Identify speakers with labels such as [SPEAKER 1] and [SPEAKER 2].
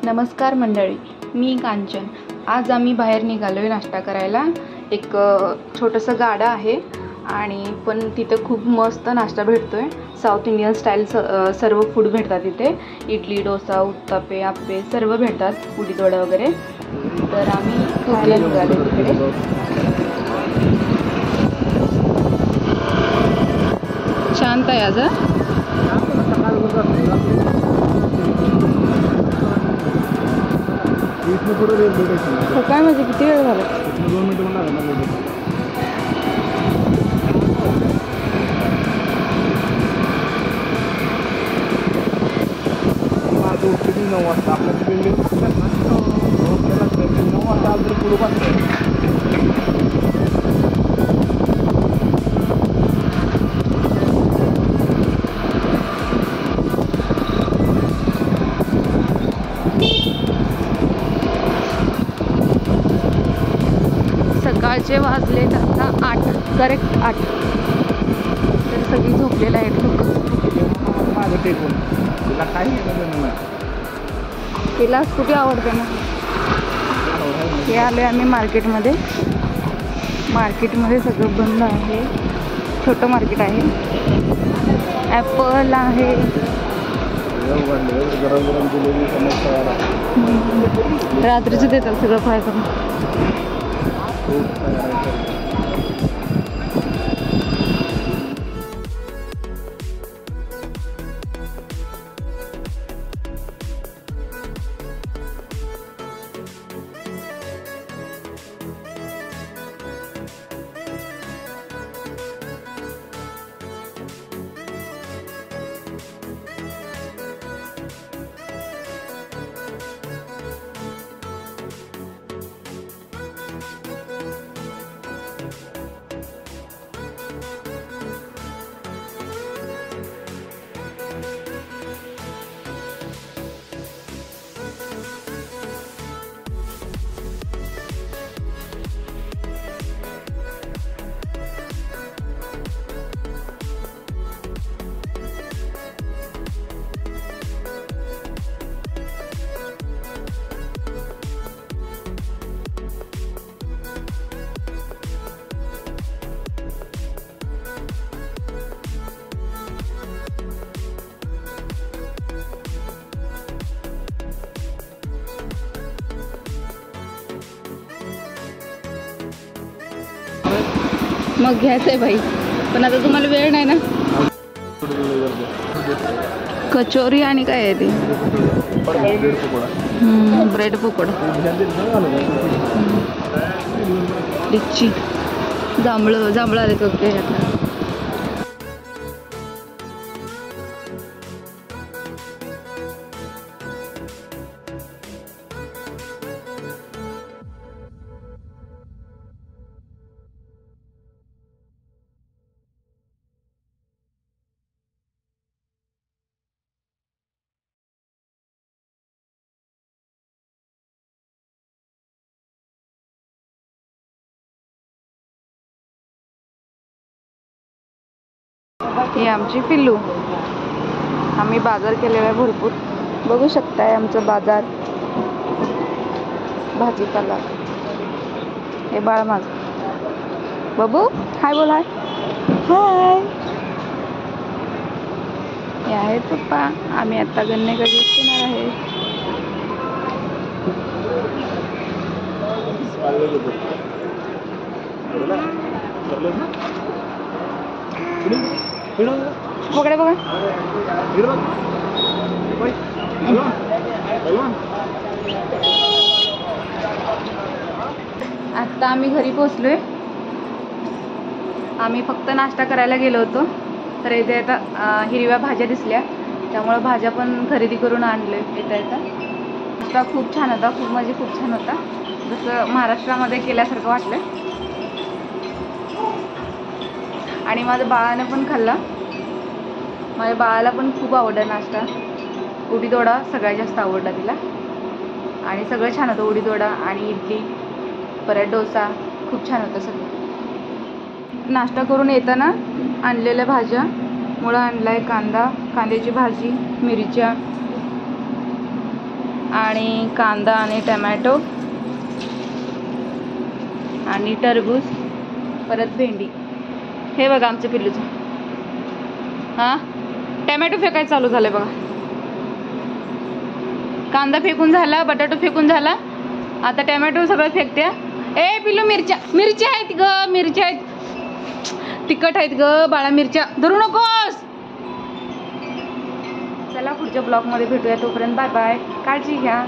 [SPEAKER 1] नमस्कार मंडळी, मी कांचन। आज आम्ही बाहेर निघालोय नाश्ता करायला। एक छोटंसं गाडा आहे आणि पण तिथे खूप मस्त नाश्ता भेटतोय। South Indian style serve food भेटतात तिथे। इडली, डोसा, उत्तप्पे, आप्पे सर्व भेटतात, उडीद वडा वगैरे। तर आम्ही खायला निघालो तिकडे। शांत आहे आज। काय म्हणजे किती वेळ झाला?
[SPEAKER 2] 2 मिनिटं पण लागणार। माझं उठली 9 वाजता। आपल्याला बिल्डिंग असतात ना, 9 वाजता आलं तर पुढं बसतं।
[SPEAKER 1] सकाळचे वाजले आता 8, करेक्ट 8। तर सगळी झोपलेलं आहेत लोक।
[SPEAKER 2] माझं टेकून तिला काही नाही,
[SPEAKER 1] तिला स्कूटी आवडते ना। हे आले आम्ही मार्केटमध्ये। मार्केटमध्ये सगळं बंद आहे, छोटं मार्केट आहे। ॲपल आहे,
[SPEAKER 2] गरम गरम जिलेबी समोसा
[SPEAKER 1] रात्रीचं देतात सगळं फ्राय करून। मग घ्यायचंय बाई, पण आता तुम्हाला वेळ नाही ना। कचोरी आणि काय आहे ते? ब्रेड पकोडा, लिच्ची, जांभळं आले तो के आता। ही आमची पिल्लू। आम्ही बाजार केलेला आहे भरपूर, बघू शकताय आमचं बाजार, भाजीपाला। हे बाळ माझं बाबू, हाय बोल, हाय हाय। हे आहेत पप्पा। आम्ही आता गन्नेकडे येणार आहे। बघा बघा, आता आम्ही घरी पोहोचलोय। आम्ही फक्त नाश्ता करायला गेलो होतो, तर इथे आता हिरव्या भाज्या दिसल्या, त्यामुळे भाज्या पण खरेदी करून आणले। येता नाश्ता खूप छान होता, खूप म्हणजे खूप छान होता, जसं महाराष्ट्रामध्ये केल्यासारखं वाटलं। आणि माझ्या बाळाने पण खाल्ला। माझ्या बाळाला पण खूप आवडला नाश्ता। उडीद वडा सगळ्यात जास्त आवडला तिला, आणि सगळं छान होतं। उडीद वडा आणि इडली, परत डोसा, खूप छान होतं सगळं। नाश्ता करून येताना आणलेल्या भाज्या, मुळा आणलाय, कांदा, कांद्याची भाजी, मिरच्या, आणि कांदा आणि टमॅटो आणि टरबूज, परत भेंडी. हे बघा आमच्या पिल्लूचं. हां, टमॅटो फेकायचं चालू झालं बघा. कांदा फेकून झाला, बटाटो फेकून झाला, आता टमॅटो सगळं फेकते. ए पिल्लू, मिरच्या आहेत ग, मिरच्या आहेत, तिखट आहेत ग बाळा, मिरच्या धरू नकोस. चला पुढच्या ब्लॉगमध्ये भेटूया, तोपर्यंत बाय बाय, काळजी घ्या.